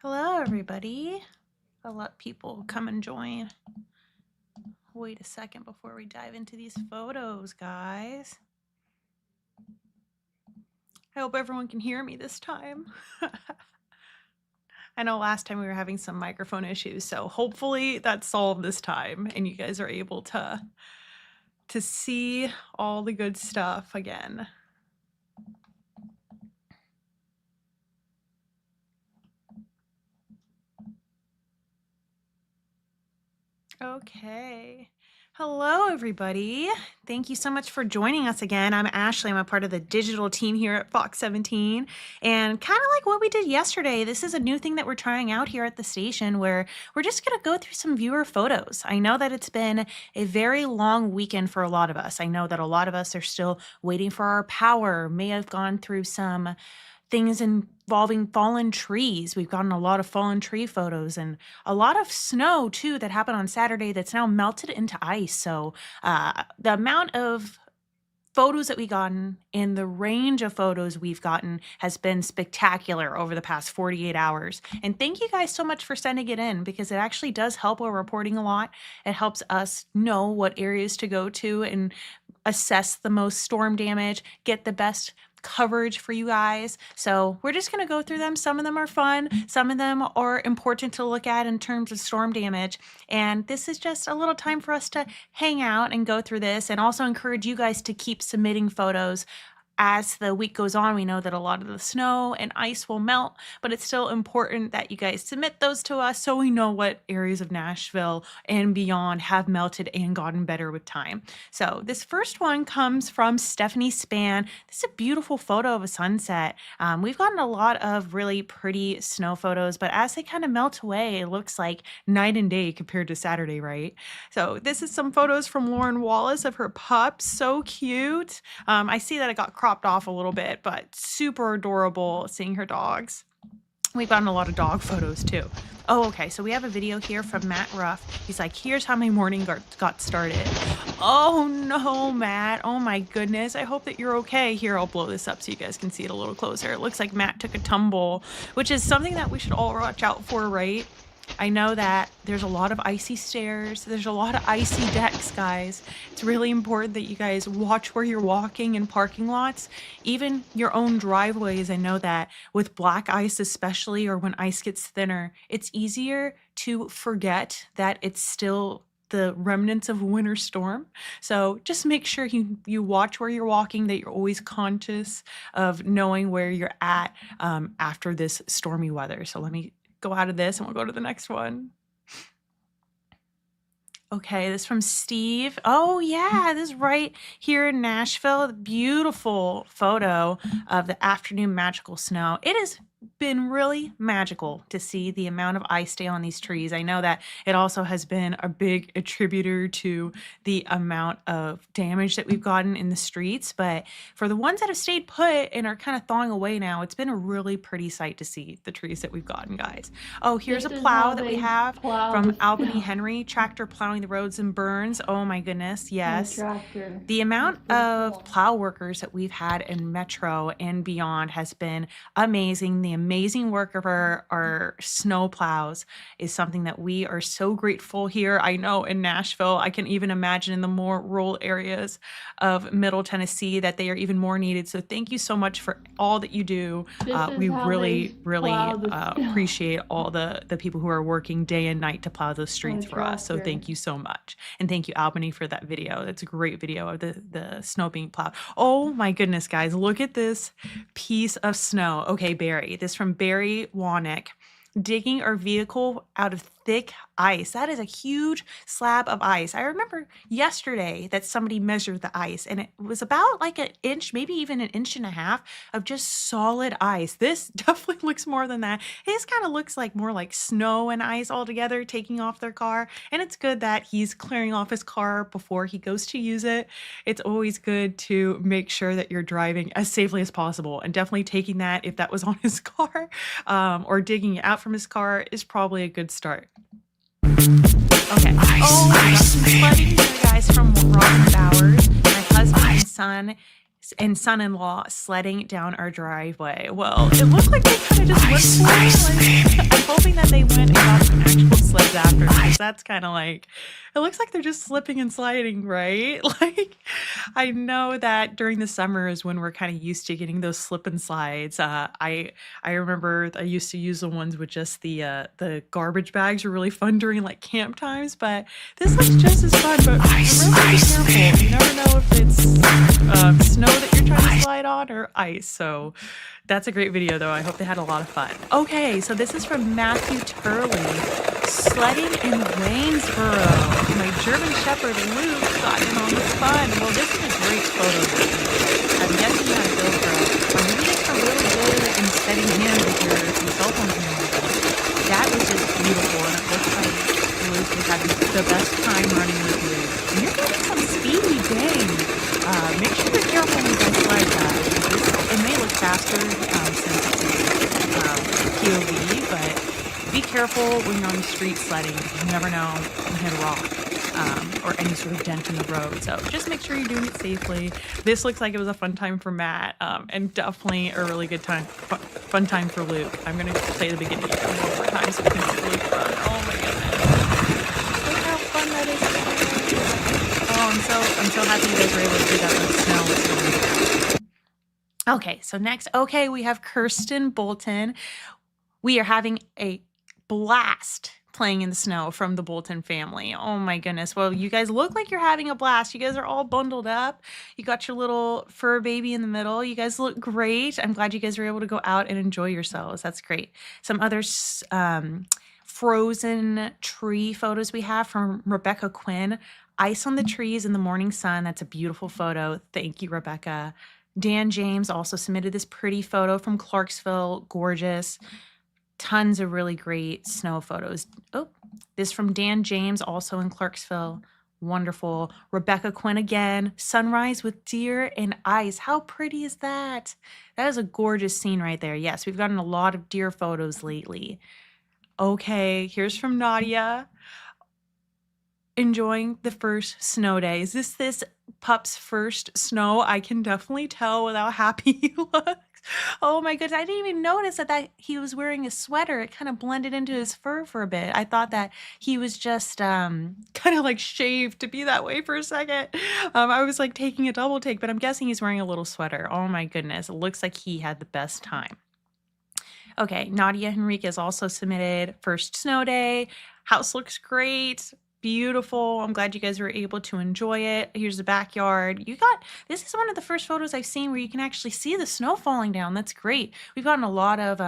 Hello, everybody. I'll let people come and join. Wait a second before we dive into these photos, guys. I hope everyone can hear me this time. I know last time we were having some microphone issues, so hopefully that's solved this time and you guys are able to see all the good stuff again. Okay. Hello, everybody. Thank you so much for joining us again. I'm Ashley. I'm a part of the digital team here at Fox 17. And kind of like what we did yesterday, this is a new thing that we're trying out here at the station where we're just going to go through some viewer photos. I know that it's been a very long weekend for a lot of us. I know that a lot of us are still waiting for our power, may have gone through some things involving fallen trees. We've gotten a lot of fallen tree photos and a lot of snow too that happened on Saturday that's now melted into ice. So the amount of photos that we've gotten and the range of photos we've gotten has been spectacular over the past 48 hours. And thank you guys so much for sending it in because it actually does help while reporting a lot. It helps us know what areas to go to and assess the most storm damage, get the best coverage for you guys. So we're just going to go through them. Some of them are fun. Some of them are important to look at in terms of storm damage. And this is just a little time for us to hang out and go through this and also encourage you guys to keep submitting photos. As the week goes on, we know that a lot of the snow and ice will melt, but it's still important that you guys submit those to us so we know what areas of Nashville and beyond have melted and gotten better with time. So this first one comes from Stephanie Span. This is a beautiful photo of a sunset. We've gotten a lot of really pretty snow photos, but as they kind of melt away, it looks like night and day compared to Saturday, right? So this is some photos from Lauren Wallace of her pups. So cute. I see that it got cropped off a little bit, but super adorable seeing her dogs. We've gotten a lot of dog photos too. Oh, okay. So we have a video here from Matt Ruff. He's like, here's how my morning got started. Oh no, Matt. Oh my goodness. I hope that you're okay. Here, I'll blow this up so you guys can see it a little closer. It looks like Matt took a tumble, which is something that we should all watch out for, right? I know that there's a lot of icy stairs. There's a lot of icy decks, guys. It's really important that you guys watch where you're walking in parking lots, even your own driveways. I know that with black ice, especially, or when ice gets thinner, it's easier to forget that it's still the remnants of a winter storm. So just make sure you watch where you're walking, that you're always conscious of knowing where you're at after this stormy weather. So let me go out of this and we'll go to the next one. Okay, this is from Steve. Oh yeah, this is right here in Nashville. Beautiful photo of the afternoon magical snow. It has been really magical to see the amount of ice stay on these trees. I know that it also has been a big attributor to the amount of damage that we've gotten in the streets, but for the ones that have stayed put and are kind of thawing away now, it's been a really pretty sight to see the trees that we've gotten, guys. Oh, here's a plow that we have from Albany Henry, tractor plowing the roads in Burns. Oh my goodness, yes. The amount of plow workers that we've had in Metro and beyond has been amazing. The amazing work of our snow plows is something that we are so grateful here. I know in Nashville, I can even imagine in the more rural areas of Middle Tennessee that they are even more needed. So thank you so much for all that you do. We really appreciate all the people who are working day and night to plow those streets for us. So thank you so much. And thank you, Albany, for that video. That's a great video of the snow being plowed. Oh my goodness, guys, look at this piece of snow. Okay, Barry, this from Barry Wanick. Digging our vehicle out of thick ice. That is a huge slab of ice. I remember yesterday that somebody measured the ice and it was about like an inch, maybe even an inch and a half of just solid ice. This definitely looks more than that. His kind of looks like more like snow and ice all together taking off their car. And it's good that he's clearing off his car before he goes to use it. It's always good to make sure that you're driving as safely as possible, and definitely taking that if that was on his car or digging it out from his car is probably a good start. Okay. Flooding here, guys, from Robin Bowers. My husband and son-in-law sledding down our driveway. Well, it looked like they kind of just went for it. Like, hoping that they went and got some actual sleds after, because that's kind of like, it looks like they're just slipping and sliding, right? Like, I know that during the summer is when we're kind of used to getting those slip and slides. I remember I used to use the ones with just the garbage bags were really fun during like camp times, but this looks just as fun. But really be careful. You never know if it's snow that you're trying to slide on or ice. So that's a great video, though. I hope they had a lot of fun. Okay, so this is from Matthew Turley. Sledding in Waynesboro. My German Shepherd Luke got in on the fun. Well, this is a great photo. I'm guessing you had a GoPro. Or maybe just a little bit in steady hand with your cell phone camera. That was just beautiful, and it looks like Luke was having the best time running with you. And you're getting some speedy dang. Make sure you're careful when you guys slide that. It may look faster since it's a POV, but be careful when you're on the street sledding. You never know, you hit a rock or any sort of dent in the road. So just make sure you're doing it safely. This looks like it was a fun time for Matt, and definitely a really good time, fun time for Luke. I'm going to play the beginning one more time so we can see Luke run. Oh my goodness. Look how fun that is. Oh, I'm so happy you guys were able to do that with snow. Okay, so next, we have Kirsten Bolton. We are having a blast playing in the snow from the Bolton family. Oh my goodness. Well, you guys look like you're having a blast. You guys are all bundled up. You got your little fur baby in the middle. You guys look great. I'm glad you guys were able to go out and enjoy yourselves. That's great. Some other frozen tree photos we have from Rebecca Quinn. Ice on the trees in the morning sun. That's a beautiful photo. Thank you, Rebecca. Dan James also submitted this pretty photo from Clarksville. Gorgeous. Tons of really great snow photos. Oh, this from Dan James, also in Clarksville. Wonderful. Rebecca Quinn again. Sunrise with deer and ice. How pretty is that? That is a gorgeous scene right there. Yes, we've gotten a lot of deer photos lately. Okay, here's from Nadia. Enjoying the first snow day. Is this pup's first snow? I can definitely tell with how happy he looks. Oh my goodness, I didn't even notice that he was wearing a sweater. It kind of blended into his fur for a bit. I thought that he was just kind of like shaved to be that way for a second. I was like taking a double take, but I'm guessing he's wearing a little sweater. Oh my goodness, it looks like he had the best time. Okay, Nadia Henriquez also submitted first snow day. House looks great. Beautiful. I'm glad you guys were able to enjoy it. Here's the backyard. This is one of the first photos I've seen where you can actually see the snow falling down. That's great. We've gotten a lot of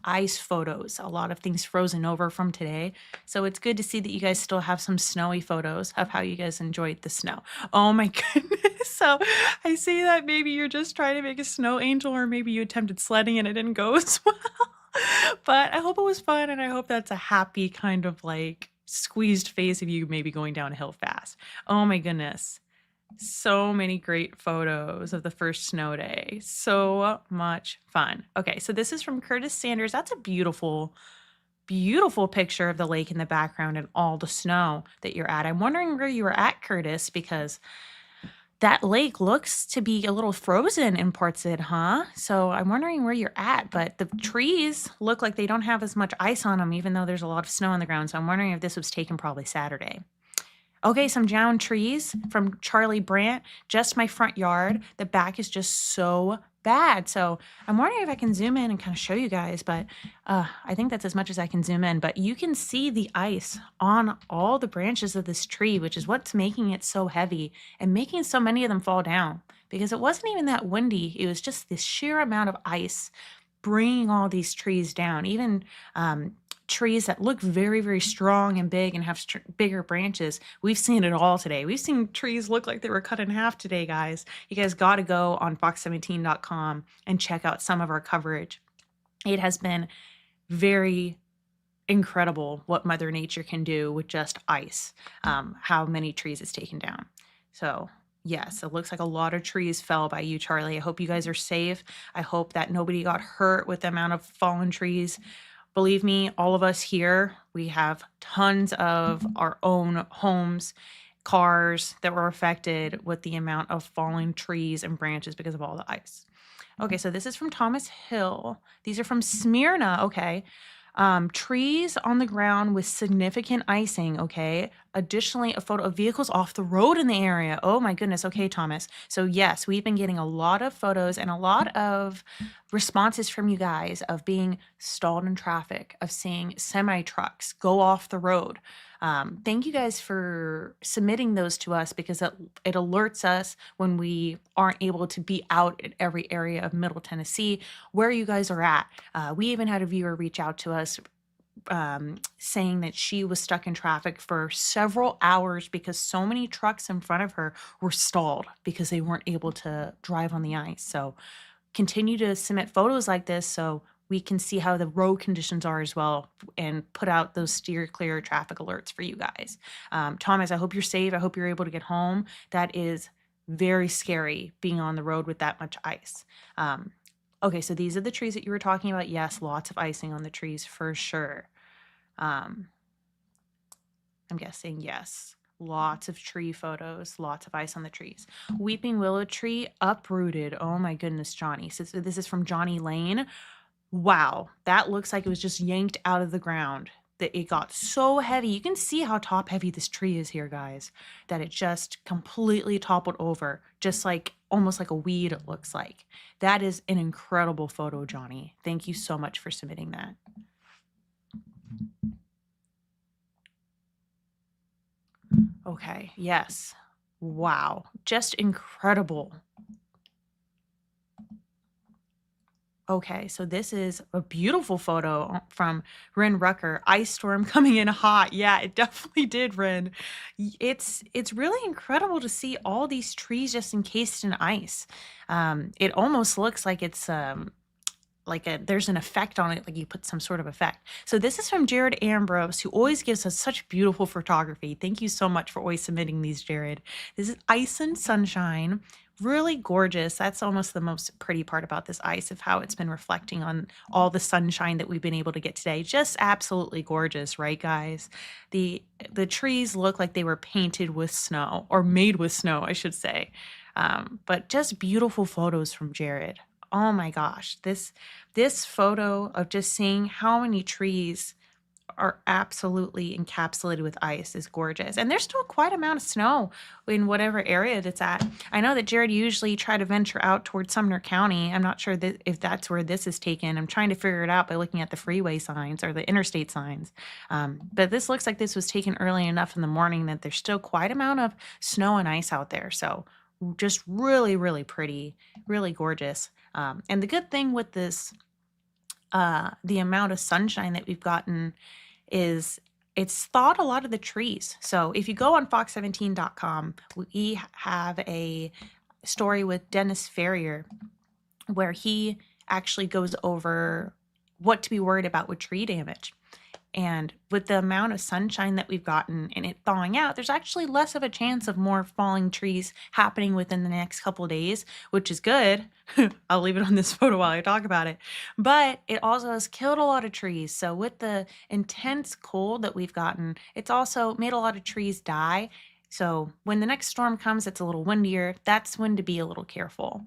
ice photos, a lot of things frozen over from today. So it's good to see that you guys still have some snowy photos of how you guys enjoyed the snow. Oh my goodness. So I see that maybe you're just trying to make a snow angel, or maybe you attempted sledding and it didn't go as well. But I hope it was fun, and I hope that's a happy kind of like squeezed face of you maybe going down a hill fast. Oh my goodness. So many great photos of the first snow day. So much fun. Okay, so this is from Curtis Sanders. That's a beautiful, beautiful picture of the lake in the background and all the snow that you're at. I'm wondering where you were at, Curtis, because that lake looks to be a little frozen in parts of it, huh? So I'm wondering where you're at, but the trees look like they don't have as much ice on them, even though there's a lot of snow on the ground. So I'm wondering if this was taken probably Saturday. Okay, some downed trees from Charlie Brandt. Just my front yard. The back is just so bad. So I'm wondering if I can zoom in and kind of show you guys, but I think that's as much as I can zoom in. But you can see the ice on all the branches of this tree, which is what's making it so heavy and making so many of them fall down, because it wasn't even that windy. It was just this sheer amount of ice bringing all these trees down. Even trees that look very, very strong and big and have bigger branches. We've seen it all today. We've seen trees look like they were cut in half today, guys. You guys got to go on fox17.com and check out some of our coverage. It has been very incredible what Mother Nature can do with just ice, how many trees it's taken down. So yes, it looks like a lot of trees fell by you, Charlie. I hope you guys are safe. I hope that nobody got hurt with the amount of fallen trees. Believe me, all of us here, we have tons of our own homes, cars that were affected with the amount of falling trees and branches because of all the ice. Okay, so this is from Thomas Hill. These are from Smyrna. Okay. Trees on the ground with significant icing, okay? Additionally, a photo of vehicles off the road in the area. Oh my goodness. Okay, Thomas. So, yes, we've been getting a lot of photos and a lot of responses from you guys of being stalled in traffic, of seeing semi trucks go off the road. Thank you guys for submitting those to us because it alerts us when we aren't able to be out at every area of Middle Tennessee where you guys are at. We even had a viewer reach out to us saying that she was stuck in traffic for several hours because so many trucks in front of her were stalled because they weren't able to drive on the ice. So continue to submit photos like this so we can see how the road conditions are as well and put out those steer clear traffic alerts for you guys. Thomas, I hope you're safe. I hope you're able to get home. That is very scary being on the road with that much ice. Okay, so these are the trees that you were talking about. Yes, lots of icing on the trees for sure. I'm guessing yes. Lots of tree photos, lots of ice on the trees. Weeping willow tree uprooted. Oh my goodness, Johnny. So this is from Johnny Lane. Wow, that looks like it was just yanked out of the ground. That it got so heavy. You can see how top heavy this tree is here, guys. That it just completely toppled over, just like almost like a weed, it looks like. That is an incredible photo, Johnny. Thank you so much for submitting that. Okay, yes. Wow, just incredible. Okay, so this is a beautiful photo from Rin Rucker. Ice storm coming in hot. Yeah, it definitely did, Rin. It's really incredible to see all these trees just encased in ice. It almost looks like it's like there's an effect on it, like you put some sort of effect. So this is from Jared Ambrose, who always gives us such beautiful photography. Thank you so much for always submitting these, Jared. This is ice and sunshine. Really gorgeous. That's almost the most pretty part about this ice, of how it's been reflecting on all the sunshine that we've been able to get today. Just absolutely gorgeous, right, guys? The trees look like they were painted with snow, or made with snow, I should say. But just beautiful photos from Jared. Oh my gosh, this photo of just seeing how many trees are absolutely encapsulated with ice is gorgeous. And there's still quite a amount of snow in whatever area that's at. I know that Jared usually try to venture out towards Sumner County. I'm not sure that if that's where this is taken. I'm trying to figure it out by looking at the freeway signs or the interstate signs. But this looks like this was taken early enough in the morning that there's still quite a amount of snow and ice out there. So just really, really pretty, really gorgeous. And the good thing with this, the amount of sunshine that we've gotten is it's thawed a lot of the trees. So if you go on fox17.com, we have a story with Dennis Ferrier where he actually goes over what to be worried about with tree damage. And with the amount of sunshine that we've gotten and it thawing out, there's actually less of a chance of more falling trees happening within the next couple of days, which is good. I'll leave it on this photo while I talk about it. But it also has killed a lot of trees. So with the intense cold that we've gotten, it's also made a lot of trees die. So when the next storm comes, it's a little windier. That's when to be a little careful.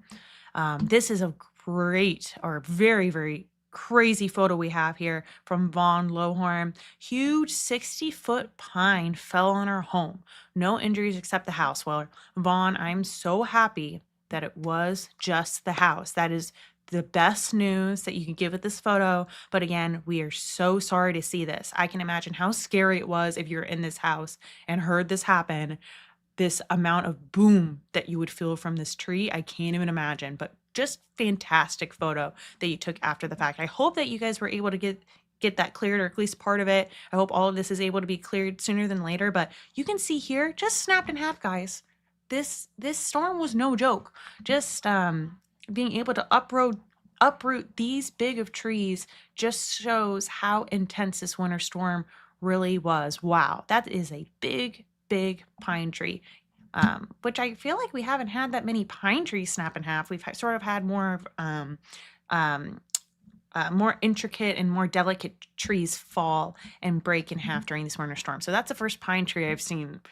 This is a great, or very, very crazy photo we have here from Vaughn Lohorn. Huge 60-foot pine fell on our home. No injuries except the house. Well, Vaughn, I'm so happy that it was just the house. That is the best news that you can give with this photo. But again, we are so sorry to see this. I can imagine how scary it was if you're in this house and heard this happen. This amount of boom that you would feel from this tree, I can't even imagine. But just fantastic photo that you took after the fact. I hope that you guys were able to get that cleared, or at least part of it. I hope all of this is able to be cleared sooner than later. But you can see here, just snapped in half, guys. This storm was no joke. Just being able to uproot these big of trees just shows how intense this winter storm really was. Wow, that is a big pine tree, which I feel like we haven't had that many pine trees snap in half. We've sort of had more of more intricate and more delicate trees fall and break in half during this winter storm. So that's the first pine tree I've seen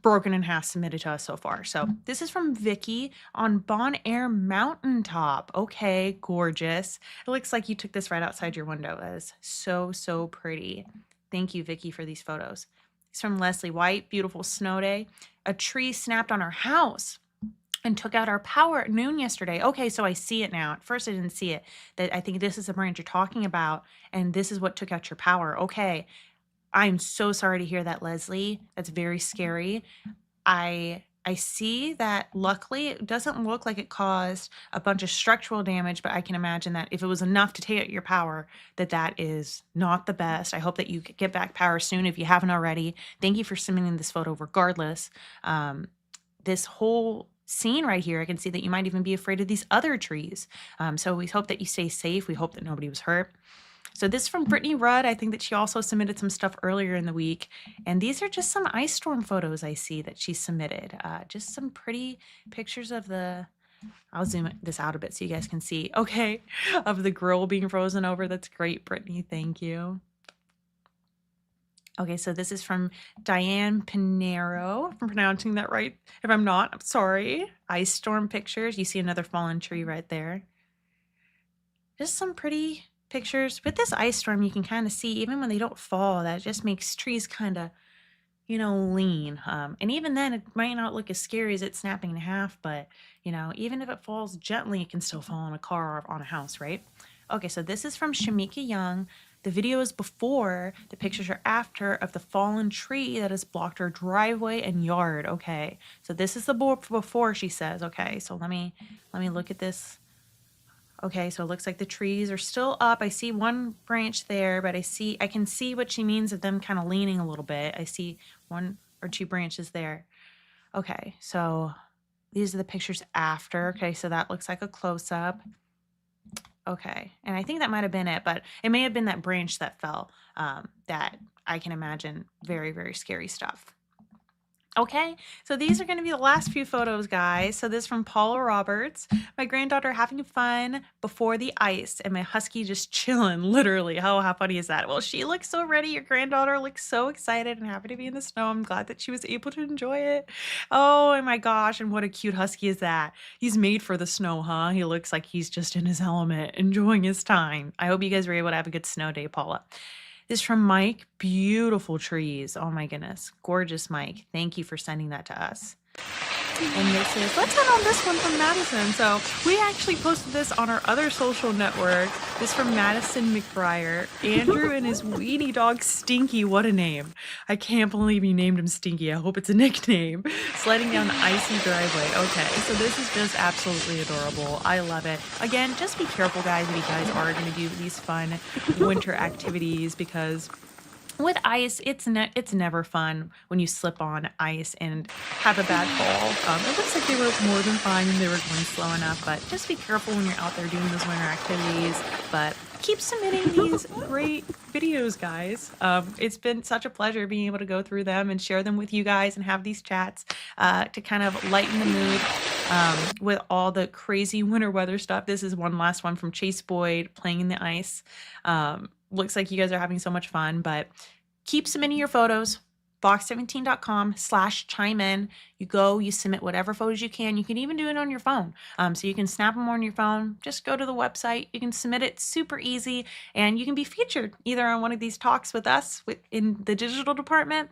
broken in half submitted to us so far. So this is from Vicky on Bon Air Mountaintop. Okay, gorgeous. It looks like you took this right outside your window. That is so, so pretty. Thank you, Vicky, for these photos. It's from Leslie White. Beautiful snow day. A tree snapped on our house and took out our power at noon yesterday. Okay, so I see it now. At first I didn't see it. That I think this is the branch you're talking about, and this is what took out your power. Okay. I'm so sorry to hear that, Leslie. That's very scary. I see that luckily it doesn't look like it caused a bunch of structural damage, but I can imagine that if it was enough to take out your power, that is not the best. I hope that you get back power soon if you haven't already. Thank you for submitting this photo regardless. This whole scene right here, I can see that you might even be afraid of these other trees. So we hope that you stay safe. We hope that nobody was hurt. So this is from Brittany Rudd. I think that she also submitted some stuff earlier in the week. And these are just some ice storm photos I see that she submitted. Just some pretty pictures of I'll zoom this out a bit so you guys can see, okay, of the grill being frozen over. That's great, Brittany. Thank you. Okay, so this is from Diane Pinero, if I'm pronouncing that right. If I'm not, I'm sorry. Ice storm pictures. You see another fallen tree right there. Just some pretty pictures. With this ice storm, you can kind of see, even when they don't fall, that just makes trees kind of, lean. And even then, it might not look as scary as it snapping in half, but, even if it falls gently, it can still fall on a car or on a house, right? Okay, so this is from Shamika Young. The video is before, the pictures are after of the fallen tree that has blocked our driveway and yard. Okay, so this is the before, she says. Okay, so let me look at this. Okay, so it looks like the trees are still up. I see one branch there, but I can see what she means of them kind of leaning a little bit. I see 1 or 2 branches there. Okay, so these are the pictures after. Okay, so that looks like a close-up. Okay, and I think that might have been it, but it may have been that branch that fell. That I can imagine very, very scary stuff. Okay, so these are going to be the last few photos, guys. So this from Paula Roberts. My granddaughter having fun before the ice and my husky just chilling, literally. How funny is that? Well, she looks so ready. Your granddaughter looks so excited and happy to be in the snow. I'm glad that she was able to enjoy it. Oh my gosh, and what a cute husky is that. He's made for the snow, huh? He looks like he's just in his element, enjoying his time. I hope you guys were able to have a good snow day, Paula. This is from Mike. Beautiful trees. Oh my goodness. Gorgeous, Mike. Thank you for sending that to us. And this is, let's end on this one from Madison. So we actually posted this on our other social network. This from Madison McBriar. Andrew and his weenie dog Stinky. What a name. I can't believe you named him Stinky. I hope it's a nickname. Sledding down the icy driveway. Okay, so this is just absolutely adorable. I love it. Again, just be careful, guys, if you guys are going to do these fun winter activities, because with ice, it's never fun when you slip on ice and have a bad fall. It looks like they were more than fine and they were going slow enough, but just be careful when you're out there doing those winter activities. But keep submitting these great videos, guys. It's been such a pleasure being able to go through them and share them with you guys and have these chats to kind of lighten the mood with all the crazy winter weather stuff. This is one last one from Chase Boyd, playing in the ice. Looks like you guys are having so much fun, but keep submitting your photos. Fox17.com/chime in. You go, you submit whatever photos you can. You can even do it on your phone. So you can snap them on your phone. Just go to the website. You can submit it super easy, and you can be featured either on one of these talks with us in the digital department.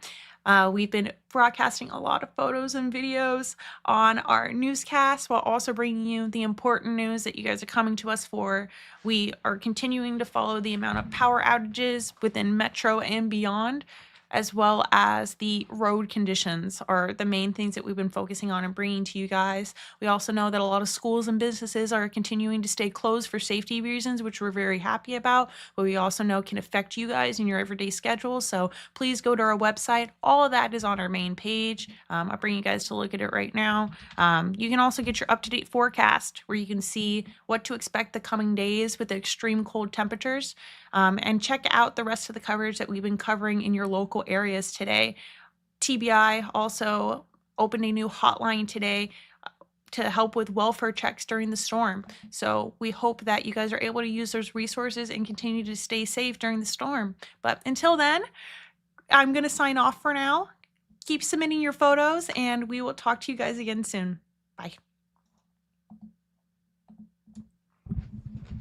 We've been broadcasting a lot of photos and videos on our newscast while also bringing you the important news that you guys are coming to us for. We are continuing to follow the amount of power outages within Metro and beyond, as well as the road conditions are the main things that we've been focusing on and bringing to you guys. We also know that a lot of schools and businesses are continuing to stay closed for safety reasons, which we're very happy about, but we also know can affect you guys in your everyday schedule. So please go to our website. All of that is on our main page. I'll bring you guys to look at it right now. You can also get your up-to-date forecast where you can see what to expect the coming days with the extreme cold temperatures. And check out the rest of the coverage that we've been covering in your local areas today. TBI also opened a new hotline today to help with welfare checks during the storm. So we hope that you guys are able to use those resources and continue to stay safe during the storm. But until then, I'm going to sign off for now. Keep submitting your photos, and we will talk to you guys again soon. Bye.